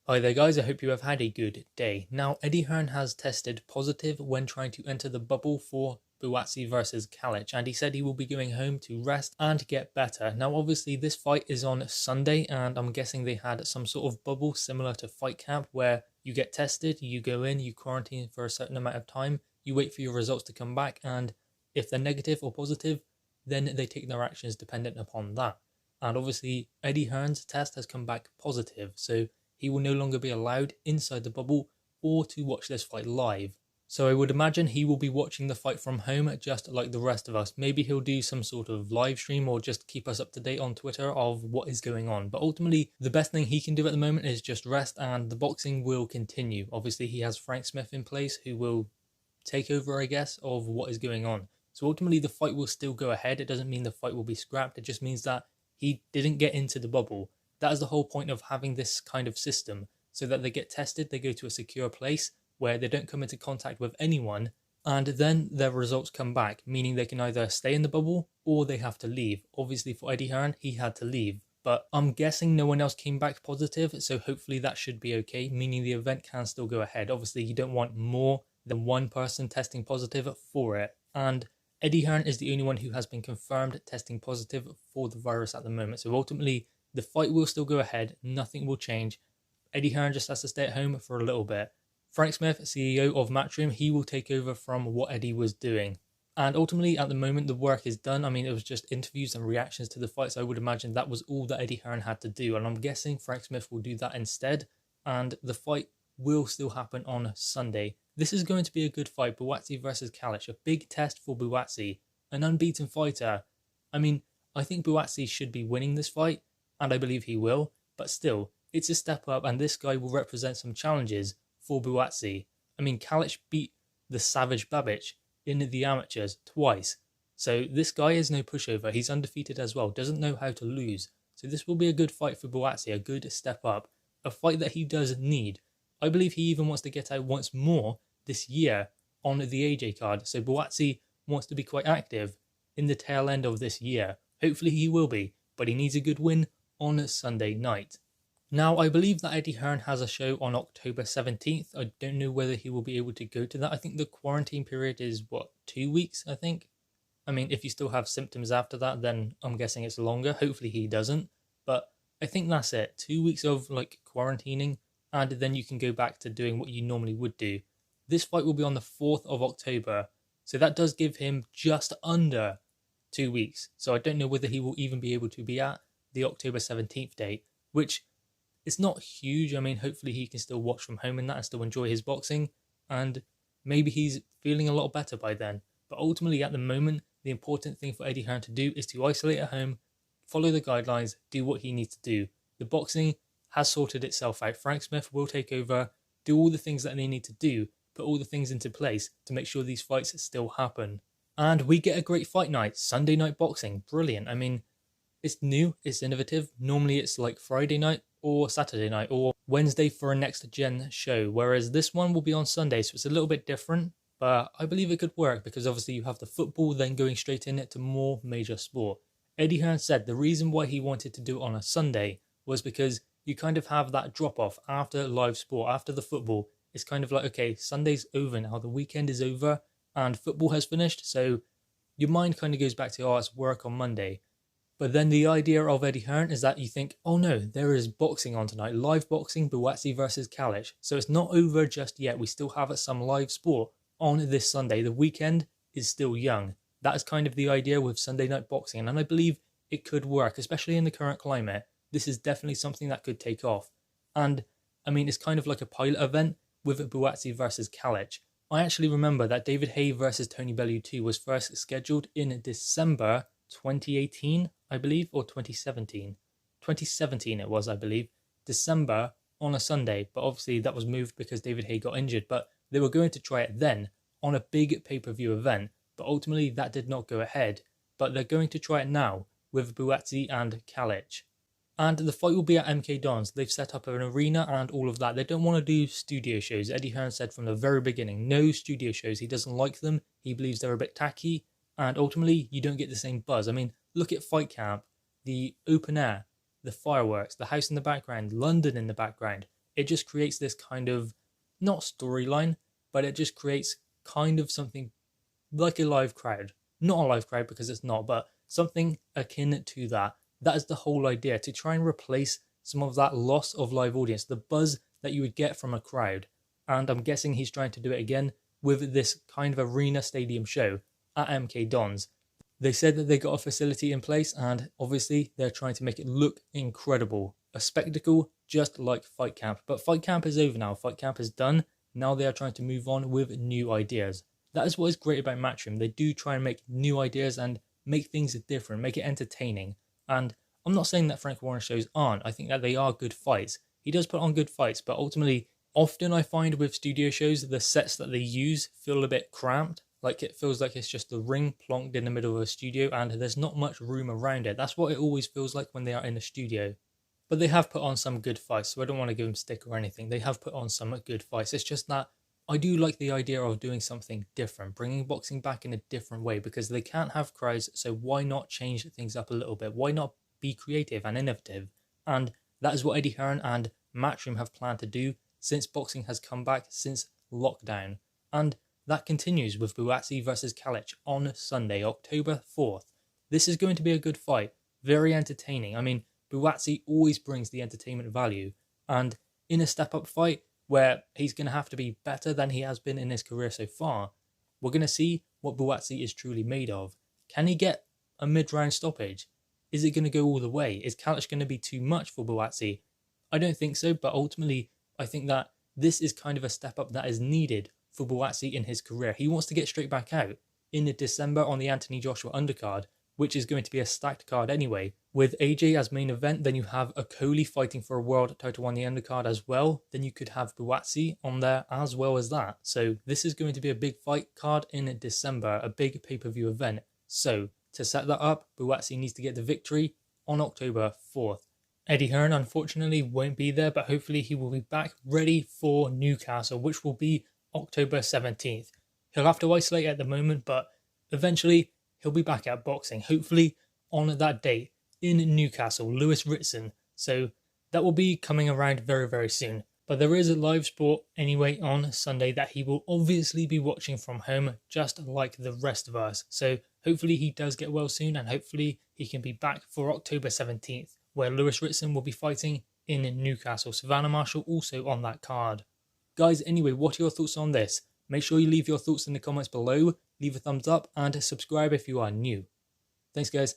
Hi there guys, I hope you have had a good day. Now, Eddie Hearn has tested positive when trying to enter the bubble for Buatsi versus Kalic, and he said he will be going home to rest and get better. Now obviously this fight is on Sunday, and I'm guessing they had some sort of bubble similar to fight camp where you get tested, you go in, you quarantine for a certain amount of time, you wait for your results to come back, and if they're negative or positive, then they take their actions dependent upon that. And obviously Eddie Hearn's test has come back positive, so he will no longer be allowed inside the bubble or to watch this fight live. So I would imagine he will be watching the fight from home just like the rest of us. Maybe he'll do some sort of live stream or just keep us up to date on Twitter of what is going on. But ultimately, the best thing he can do at the moment is just rest, and the boxing will continue. Obviously, he has Frank Smith in place who will take over, I guess, of what is going on. So ultimately, the fight will still go ahead. It doesn't mean the fight will be scrapped. It just means that he didn't get into the bubble. That is the whole point of having this kind of system, so that they get tested, they go to a secure place where they don't come into contact with anyone, and then their results come back, meaning they can either stay in the bubble or they have to leave. Obviously for Eddie Hearn, he had to leave, but I'm guessing no one else came back positive, so hopefully that should be okay, meaning the event can still go ahead. Obviously you don't want more than one person testing positive for it, and Eddie Hearn is the only one who has been confirmed testing positive for the virus at the moment. So ultimately, the fight will still go ahead, nothing will change. Eddie Hearn just has to stay at home for a little bit. Frank Smith, CEO of Matchroom, he will take over from what Eddie was doing. And ultimately, at the moment, the work is done. I mean, it was just interviews and reactions to the fights. I would imagine that was all that Eddie Hearn had to do. And I'm guessing Frank Smith will do that instead. And the fight will still happen on Sunday. This is going to be a good fight. Buatsi versus Kalic, a big test for Buatsi, an unbeaten fighter. I mean, I think Buatsi should be winning this fight, and I believe he will, but still, it's a step up, and this guy will represent some challenges for Buatsi. I mean, Kalic beat the Savage Babic in the amateurs twice, so this guy is no pushover. He's undefeated as well, doesn't know how to lose. So this will be a good fight for Buatsi, a good step up, a fight that he does need. I believe he even wants to get out once more this year on the AJ card, so Buatsi wants to be quite active in the tail end of this year. Hopefully he will be, but he needs a good win on a Sunday night. Now, I believe that Eddie Hearn has a show on October 17th. I don't know whether he will be able to go to that. I think the quarantine period is, 2 weeks, I think? I mean, if you still have symptoms after that, then I'm guessing it's longer. Hopefully he doesn't. But I think that's it. 2 weeks of, quarantining, and then you can go back to doing what you normally would do. This fight will be on the 4th of October, so that does give him just under 2 weeks. So I don't know whether he will even be able to be at the October 17th date, which is not huge. I mean, hopefully he can still watch from home and that and still enjoy his boxing, and maybe he's feeling a lot better by then. But ultimately, at the moment, the important thing for Eddie Hearn to do is to isolate at home, follow the guidelines, do what he needs to do. The boxing has sorted itself out. Frank Smith will take over, do all the things that they need to do, put all the things into place to make sure these fights still happen. And we get a great fight night, Sunday night boxing, brilliant. I mean, it's new, it's innovative. Normally it's like Friday night or Saturday night or Wednesday for a next gen show, whereas this one will be on Sunday, so it's a little bit different, but I believe it could work because obviously you have the football then going straight in it to more major sport. Eddie Hearn said the reason why he wanted to do it on a Sunday was because you kind of have that drop off after live sport, after the football. It's kind of like, okay, Sunday's over now, the weekend is over, and football has finished, so your mind kind of goes back to, oh, it's work on Monday. But then the idea of Eddie Hearn is that you think, oh no, there is boxing on tonight, live boxing, Buatsi versus Kalic. So it's not over just yet, we still have some live sport on this Sunday. The weekend is still young. That is kind of the idea with Sunday night boxing, and I believe it could work, especially in the current climate. This is definitely something that could take off. And, I mean, it's kind of like a pilot event with Buatsi versus Kalic. I actually remember that David Haye versus Tony Bellew 2 was first scheduled in December 2018, I believe, or 2017. 2017 it was, I believe. December on a Sunday, but obviously that was moved because David Haye got injured, but they were going to try it then on a big pay-per-view event, but ultimately that did not go ahead. But they're going to try it now with Buatsi and Kalic. And the fight will be at MK Dons. They've set up an arena and all of that. They don't want to do studio shows. Eddie Hearn said from the very beginning, no studio shows. He doesn't like them. He believes they're a bit tacky. And ultimately, you don't get the same buzz. I mean, look at Fight Camp, the open air, the fireworks, the house in the background, London in the background. it just creates this kind of, not storyline, but it just creates kind of something like a live crowd. Not a live crowd because it's not, but something akin to that. That is the whole idea, to try and replace some of that loss of live audience, the buzz that you would get from a crowd. And I'm guessing he's trying to do it again with this kind of arena stadium show at MK Dons. They said that they got a facility in place, and obviously they're trying to make it look incredible. A spectacle just like Fight Camp. But Fight Camp is over now. Fight Camp is done. Now they are trying to move on with new ideas. That is what is great about Matchroom. They do try and make new ideas and make things different, make it entertaining. And I'm not saying that Frank Warren shows aren't. I think that they are good fights. He does put on good fights, but ultimately, often I find with studio shows, the sets that they use feel a bit cramped. Like it feels like it's just the ring plonked in the middle of a studio and there's not much room around it. That's what it always feels like when they are in the studio. But they have put on some good fights, so I don't want to give them stick or anything. They have put on some good fights. It's just that I do like the idea of doing something different, bringing boxing back in a different way, because they can't have crowds, so why not change things up a little bit? Why not be creative and innovative? And that is what Eddie Hearn and Matchroom have planned to do since boxing has come back since lockdown. And that continues with Buatsi versus Kalic on Sunday, October 4th. This is going to be a good fight, very entertaining. I mean, Buatsi always brings the entertainment value, and in a step-up fight where he's going to have to be better than he has been in his career so far, we're going to see what Buatsi is truly made of. Can he get a mid-round stoppage? Is it going to go all the way? Is Kalic going to be too much for Buatsi? I don't think so, but ultimately, I think that this is kind of a step-up that is needed for Buatsi in his career. He wants to get straight back out in December on the Anthony Joshua undercard, which is going to be a stacked card anyway. With AJ as main event, then you have Okolie fighting for a world title on the undercard as well. Then you could have Buatsi on there as well as that. So this is going to be a big fight card in December, a big pay-per-view event. So to set that up, Buatsi needs to get the victory on October 4th. Eddie Hearn unfortunately won't be there, but hopefully he will be back ready for Newcastle, which will be October 17th. He'll have to isolate at the moment, but eventually he'll be back at boxing, hopefully on that date in Newcastle, Lewis Ritson. So that will be coming around very, very soon. But there is a live sport anyway on Sunday that he will obviously be watching from home, just like the rest of us. So hopefully he does get well soon, and hopefully he can be back for October 17th, where Lewis Ritson will be fighting in Newcastle. Savannah Marshall also on that card. Guys, anyway, what are your thoughts on this? Make sure you leave your thoughts in the comments below, leave a thumbs up, and subscribe if you are new. Thanks, guys.